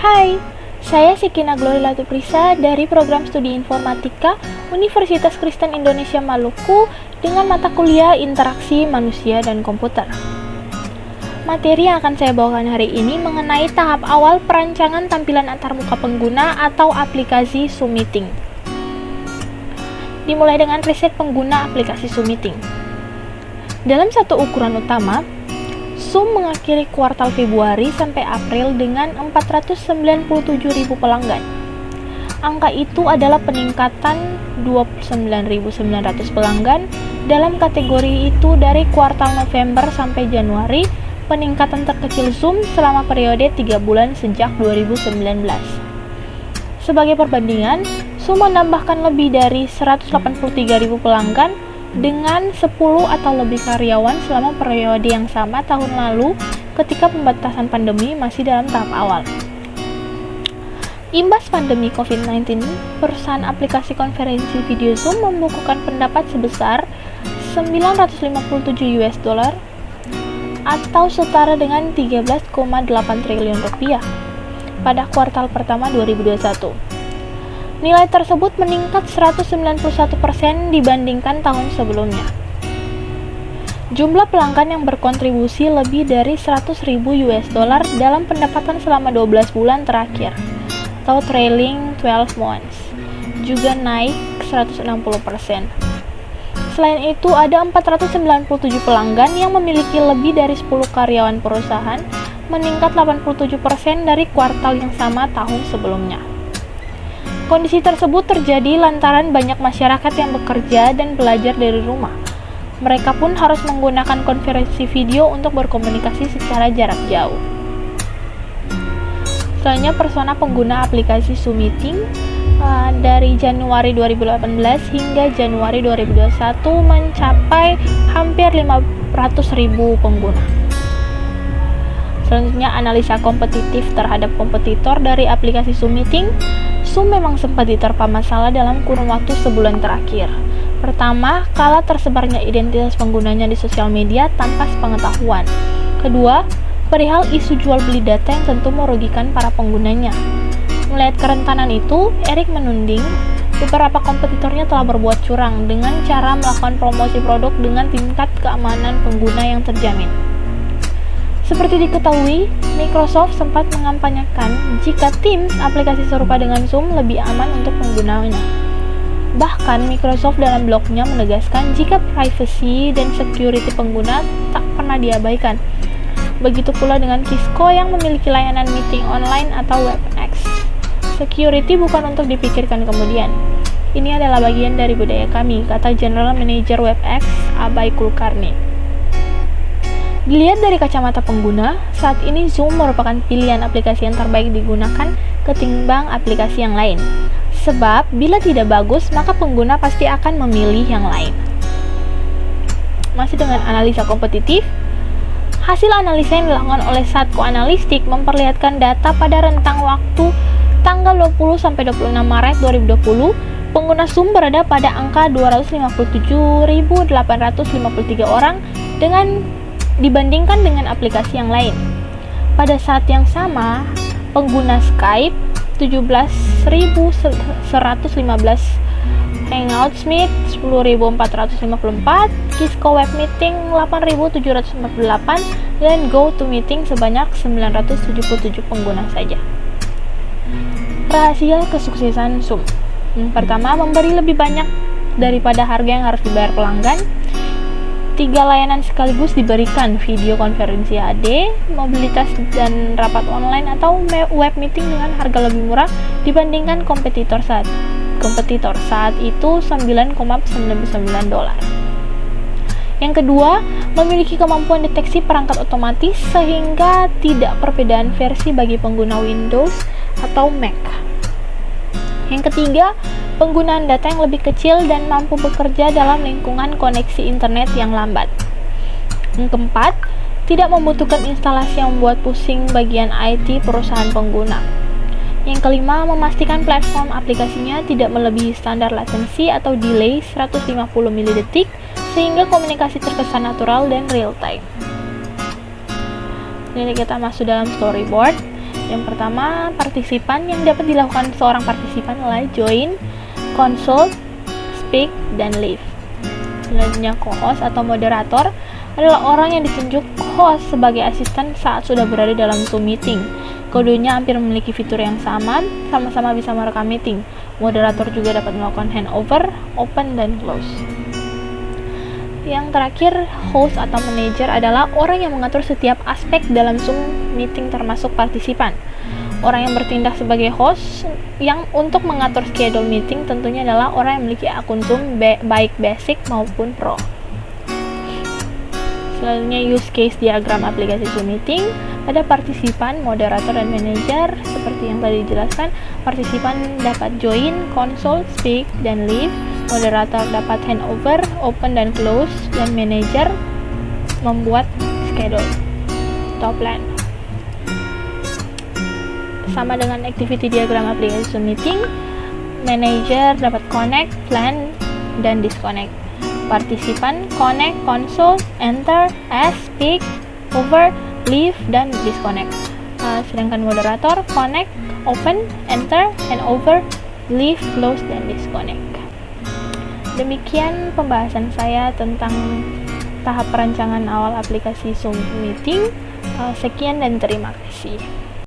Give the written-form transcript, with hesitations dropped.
Hai, saya Sikina Glory Latuprisa dari Program Studi Informatika Universitas Kristen Indonesia Maluku dengan mata kuliah Interaksi Manusia dan Komputer. Materi yang akan saya bawakan hari ini mengenai tahap awal perancangan tampilan antarmuka pengguna atau aplikasi Zoom Meeting. Dimulai dengan riset pengguna aplikasi Zoom Meeting. Dalam satu ukuran utama, Zoom mengakhiri kuartal Februari sampai April dengan 497.000 pelanggan. Angka itu adalah peningkatan 29.900 pelanggan dalam kategori itu dari kuartal November sampai Januari, peningkatan terkecil Zoom selama periode 3 bulan sejak 2019. Sebagai perbandingan, Zoom menambahkan lebih dari 183.000 pelanggan dengan 10 atau lebih karyawan selama periode yang sama tahun lalu ketika pembatasan pandemi masih dalam tahap awal. Imbas pandemi COVID-19, perusahaan aplikasi konferensi video Zoom membukukan pendapat sebesar $957 atau setara dengan 13,8 triliun rupiah pada kuartal pertama 2021. Nilai tersebut meningkat 191% dibandingkan tahun sebelumnya. Jumlah pelanggan yang berkontribusi lebih dari $100.000 dalam pendapatan selama 12 bulan terakhir, atau trailing 12 months, juga naik 160%. Selain itu, ada 497 pelanggan yang memiliki lebih dari 10 karyawan perusahaan, meningkat 87% dari kuartal yang sama tahun sebelumnya. Kondisi tersebut terjadi lantaran banyak masyarakat yang bekerja dan belajar dari rumah. Mereka pun harus menggunakan konferensi video untuk berkomunikasi secara jarak jauh. Selanjutnya, persona pengguna aplikasi Zoom Meeting dari Januari 2018 hingga Januari 2021 mencapai hampir 500.000 pengguna. Selanjutnya, analisa kompetitif terhadap kompetitor dari aplikasi Zoom Meeting. Zoom memang sempat diterpa masalah dalam kurun waktu sebulan terakhir. Pertama, kala tersebarnya identitas penggunanya di sosial media tanpa sepengetahuan. Kedua, perihal isu jual beli data yang tentu merugikan para penggunanya. Melihat kerentanan itu, Eric menuding beberapa kompetitornya telah berbuat curang dengan cara melakukan promosi produk dengan tingkat keamanan pengguna yang terjamin. Seperti diketahui, Microsoft sempat mengampanyekan jika Teams, aplikasi serupa dengan Zoom, lebih aman untuk penggunanya. Bahkan, Microsoft dalam blognya menegaskan jika privacy dan security pengguna tak pernah diabaikan. Begitu pula dengan Cisco yang memiliki layanan meeting online atau WebEx. Security bukan untuk dipikirkan kemudian. Ini adalah bagian dari budaya kami, kata General Manager WebEx, Abhay Kulkarni. Dilihat dari kacamata pengguna, saat ini Zoom merupakan pilihan aplikasi yang terbaik digunakan ketimbang aplikasi yang lain. Sebab, bila tidak bagus, maka pengguna pasti akan memilih yang lain. Masih dengan analisa kompetitif, hasil analisa yang dilakukan oleh Satco Analytics memperlihatkan data pada rentang waktu tanggal 20-26 Maret 2020, pengguna Zoom berada pada angka 257.853 orang dibandingkan dengan aplikasi yang lain. Pada saat yang sama, pengguna Skype 17.115, Hangouts Meet 10.454, Cisco Web Meeting 8.748, dan GoToMeeting sebanyak 977 pengguna saja. Rahasia kesuksesan Zoom. Pertama, memberi lebih banyak daripada harga yang harus dibayar pelanggan. 3 layanan sekaligus diberikan, video konferensi AD, mobilitas dan rapat online atau web meeting dengan harga lebih murah dibandingkan kompetitor saat itu $9,99. Yang kedua, memiliki kemampuan deteksi perangkat otomatis sehingga tidak perbedaan versi bagi pengguna Windows atau Mac. Yang ketiga, penggunaan data yang lebih kecil dan mampu bekerja dalam lingkungan koneksi internet yang lambat. Yang keempat, tidak membutuhkan instalasi yang membuat pusing bagian IT perusahaan pengguna. Yang kelima, memastikan platform aplikasinya tidak melebihi standar latensi atau delay 150 mD sehingga komunikasi terkesan natural dan real time. Ini kita masuk dalam storyboard. Yang pertama, partisipan. Yang dapat dilakukan seorang partisipan adalah join, consult, speak, dan leave. Selanjutnya, co-host atau moderator adalah orang yang ditunjuk host sebagai asisten saat sudah berada dalam Zoom meeting. Keduanya hampir memiliki fitur yang sama-sama bisa merekam meeting. Moderator juga dapat melakukan handover, open, dan close. Yang terakhir, host atau manager adalah orang yang mengatur setiap aspek dalam Zoom meeting termasuk partisipan. Orang yang bertindak sebagai host yang untuk mengatur schedule meeting tentunya adalah orang yang memiliki akun Zoom baik basic maupun pro. Selanjutnya, use case diagram aplikasi Zoom meeting. Ada partisipan, moderator, dan manajer. Seperti yang tadi dijelaskan, partisipan dapat join, consult, speak, dan leave. Moderator dapat handover, open, dan close. Dan manajer membuat schedule atau plan. Sama dengan activity diagram aplikasi Zoom meeting, manajer dapat connect, plan, dan disconnect. Partisipan connect, consult, enter, ask, speak, over, leave, dan disconnect. Sedangkan moderator connect, open, enter, handover, leave, close, dan disconnect. Demikian pembahasan saya tentang tahap perancangan awal aplikasi Zoom meeting. Sekian dan terima kasih.